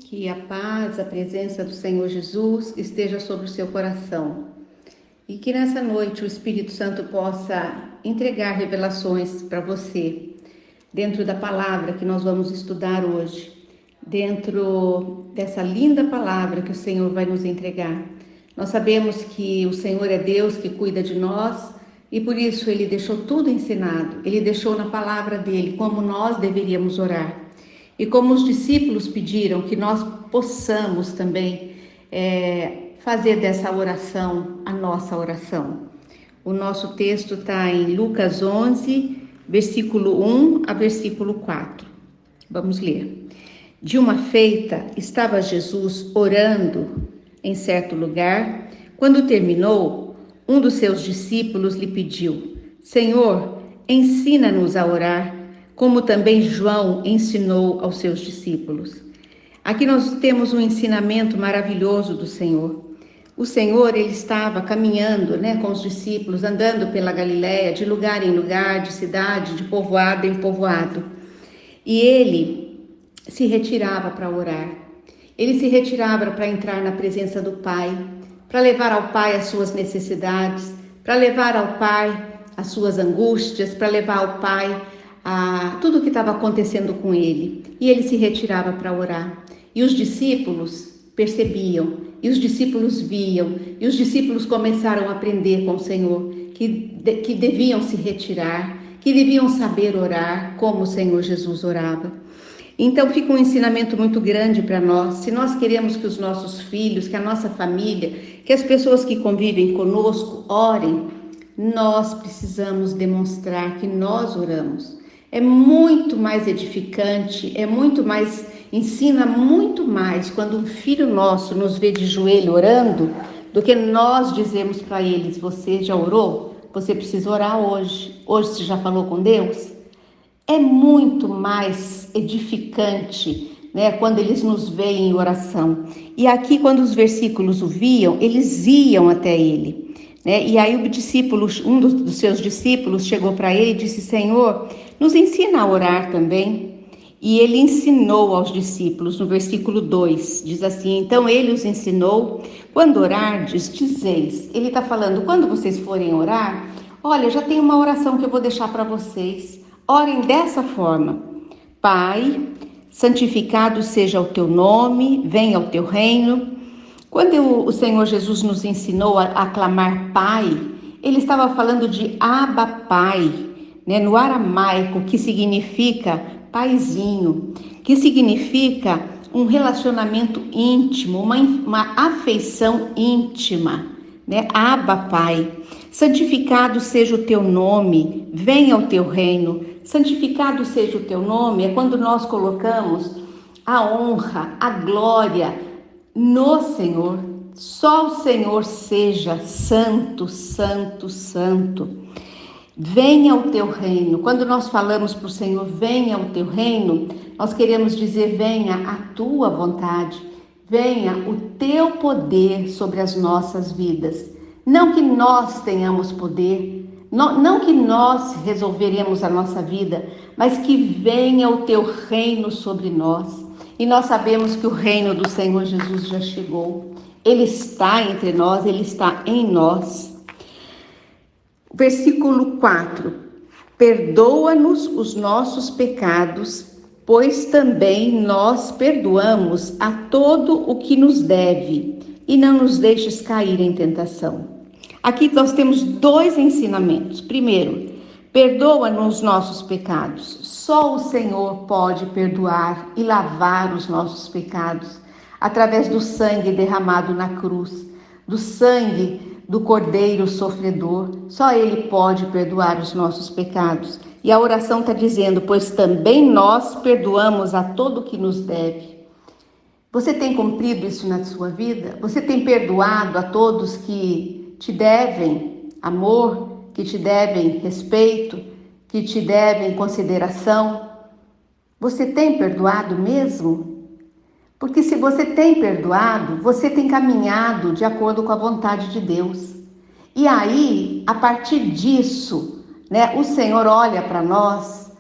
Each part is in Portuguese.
que a paz, a presença do Senhor Jesus esteja sobre o seu coração e que nessa noite o Espírito Santo possa entregar revelações para você dentro da palavra que nós vamos estudar hoje, dentro dessa linda palavra que o Senhor vai nos entregar. Nós sabemos que o Senhor é Deus que cuida de nós e por isso Ele deixou tudo ensinado, Ele deixou na palavra dEle como nós deveríamos orar. E como os discípulos pediram que nós possamos também fazer dessa oração a nossa oração. O nosso texto está em Lucas 11, versículo 1 a versículo 4. Vamos ler. De uma feita, estava Jesus orando em certo lugar. Quando terminou, um dos seus discípulos lhe pediu: Senhor, ensina-nos a orar, como também João ensinou aos seus discípulos. Aqui nós temos um ensinamento maravilhoso do Senhor. O Senhor, ele estava caminhando, com os discípulos, andando pela Galileia, de lugar em lugar, de cidade, de povoado em povoado. E ele se retirava para orar. Ele se retirava para entrar na presença do Pai, para levar ao Pai as suas necessidades, para levar ao Pai as suas angústias, para levar ao Pai tudo o que estava acontecendo com ele. E ele se retirava para orar. E os discípulos percebiam, e os discípulos viam, e os discípulos começaram a aprender com o Senhor que deviam se retirar, que deviam saber orar como o Senhor Jesus orava. Então fica um ensinamento muito grande para nós. Se nós queremos que os nossos filhos, que a nossa família, que as pessoas que convivem conosco orem, nós precisamos demonstrar que nós oramos. É muito mais edificante, ensina muito mais quando um filho nosso nos vê de joelho orando, do que nós dizemos para eles: você já orou? Você precisa orar hoje. Hoje você já falou com Deus? É muito mais edificante, quando eles nos veem em oração. E aqui, quando os versículos o viam, eles iam até ele. E aí um dos seus discípulos chegou para ele e disse: Senhor, nos ensina a orar também. E ele ensinou aos discípulos, no versículo 2, diz assim: então ele os ensinou: quando orardes, dizeis. Ele está falando, quando vocês forem orar, olha, já tem uma oração que eu vou deixar para vocês. Orem dessa forma: Pai, santificado seja o teu nome, venha o teu reino. Quando o Senhor Jesus nos ensinou a clamar Pai, ele estava falando de Abba Pai, no aramaico, que significa paizinho, que significa um relacionamento íntimo, uma afeição íntima, Abba Pai. Santificado seja o teu nome, venha o teu reino. Santificado seja o teu nome é quando nós colocamos a honra, a glória no Senhor. Só o Senhor seja santo, santo, santo. Venha o teu reino. Quando nós falamos para o Senhor, venha o teu reino, nós queremos dizer: venha a tua vontade, venha o teu poder sobre as nossas vidas. Não que nós tenhamos poder, não que nós resolveremos a nossa vida, mas que venha o teu reino sobre nós. E nós sabemos que o reino do Senhor Jesus já chegou. Ele está entre nós, ele está em nós. Versículo 4: perdoa-nos os nossos pecados, pois também nós perdoamos a todo o que nos deve, e não nos deixes cair em tentação. Aqui nós temos dois ensinamentos. Primeiro, perdoa-nos os nossos pecados. Só o Senhor pode perdoar e lavar os nossos pecados, através do sangue derramado na cruz, do sangue do Cordeiro sofredor. Só Ele pode perdoar os nossos pecados. E a oração está dizendo: pois também nós perdoamos a todo o que nos deve. Você tem cumprido isso na sua vida? Você tem perdoado a todos que te devem amor, que te devem respeito, que te devem consideração? Você tem perdoado mesmo? Porque se você tem perdoado, você tem caminhado de acordo com a vontade de Deus. E aí, a partir disso, o Senhor olha para nós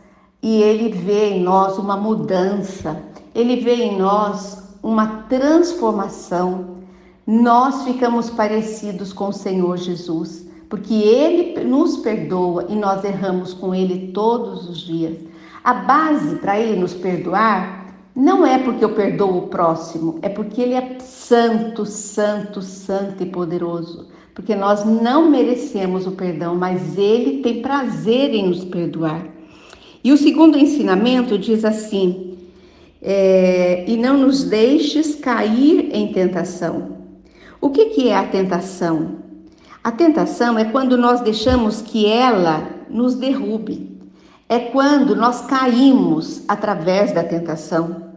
e Ele vê em nós uma mudança. Ele vê em nós uma transformação, nós ficamos parecidos com o Senhor Jesus, porque Ele nos perdoa e nós erramos com Ele todos os dias. A base para Ele nos perdoar não é porque eu perdoo o próximo, é porque Ele é santo, santo, santo e poderoso. Porque nós não merecemos o perdão, mas Ele tem prazer em nos perdoar. E o segundo ensinamento diz assim, e não nos deixes cair em tentação. O que é a tentação? A tentação é quando nós deixamos que ela nos derrube. É quando nós caímos através da tentação.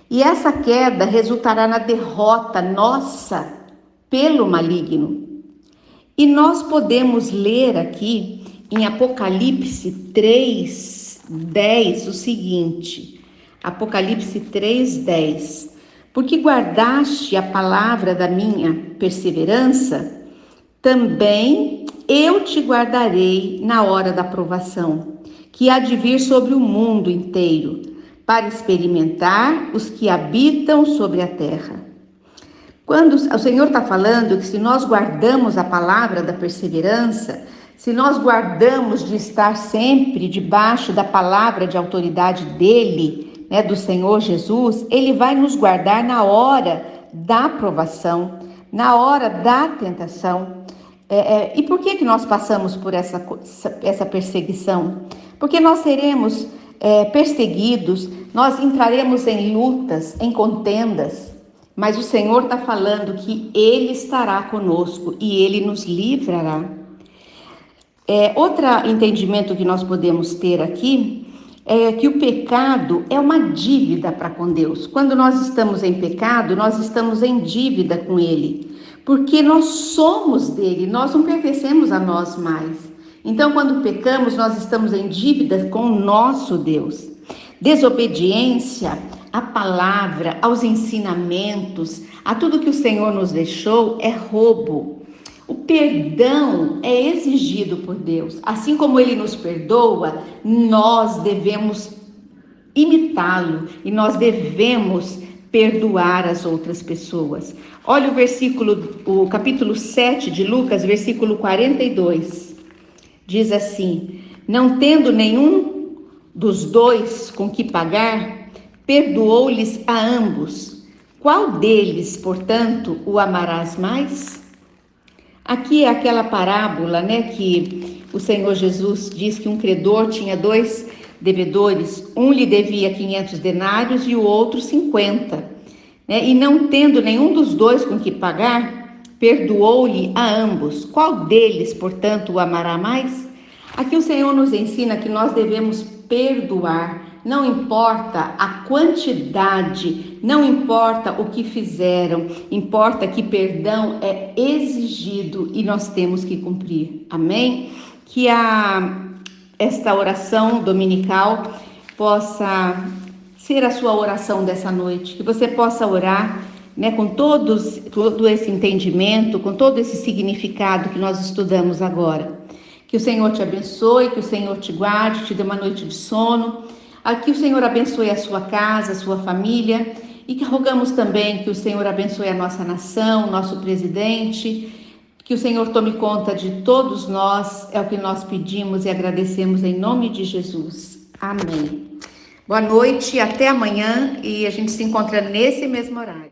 E essa queda resultará na derrota nossa pelo maligno. E nós podemos ler aqui em Apocalipse 3:10 o seguinte. Apocalipse 3:10. Porque guardaste a palavra da minha perseverança, também eu te guardarei na hora da provação, que há de vir sobre o mundo inteiro, para experimentar os que habitam sobre a terra. Quando o Senhor está falando que se nós guardamos a palavra da perseverança, se nós guardamos de estar sempre debaixo da palavra de autoridade dele, do Senhor Jesus, Ele vai nos guardar na hora da provação, na hora da tentação. E por que nós passamos por essa perseguição? Porque nós seremos perseguidos, nós entraremos em lutas, em contendas, mas o Senhor está falando que Ele estará conosco e Ele nos livrará. Outro entendimento que nós podemos ter aqui é que o pecado é uma dívida para com Deus. Quando nós estamos em pecado, nós estamos em dívida com Ele, porque nós somos dele, nós não pertencemos a nós mais. Então, quando pecamos, nós estamos em dívida com o nosso Deus. Desobediência à palavra, aos ensinamentos, a tudo que o Senhor nos deixou é roubo. O perdão é exigido por Deus. Assim como Ele nos perdoa, nós devemos imitá-lo e nós devemos perdoar as outras pessoas. Olha o capítulo 7 de Lucas, versículo 42. Diz assim: não tendo nenhum dos dois com que pagar, perdoou-lhes a ambos. Qual deles, portanto, o amarás mais? Aqui é aquela parábola, que o Senhor Jesus diz que um credor tinha 2 devedores, um lhe devia 500 denários e o outro 50. E não tendo nenhum dos dois com que pagar, perdoou-lhe a ambos. Qual deles, portanto, o amará mais? Aqui o Senhor nos ensina que nós devemos perdoar. Não importa a quantidade, não importa o que fizeram, importa que perdão é exigido e nós temos que cumprir. Amém? Que esta oração dominical possa ser a sua oração dessa noite, que você possa orar, com todo esse entendimento, com todo esse significado que nós estudamos agora. Que o Senhor te abençoe, que o Senhor te guarde, te dê uma noite de sono. Que o Senhor abençoe a sua casa, a sua família, e que rogamos também que o Senhor abençoe a nossa nação, nosso presidente, que o Senhor tome conta de todos nós, é o que nós pedimos e agradecemos em nome de Jesus. Amém. Boa noite, até amanhã, e a gente se encontra nesse mesmo horário.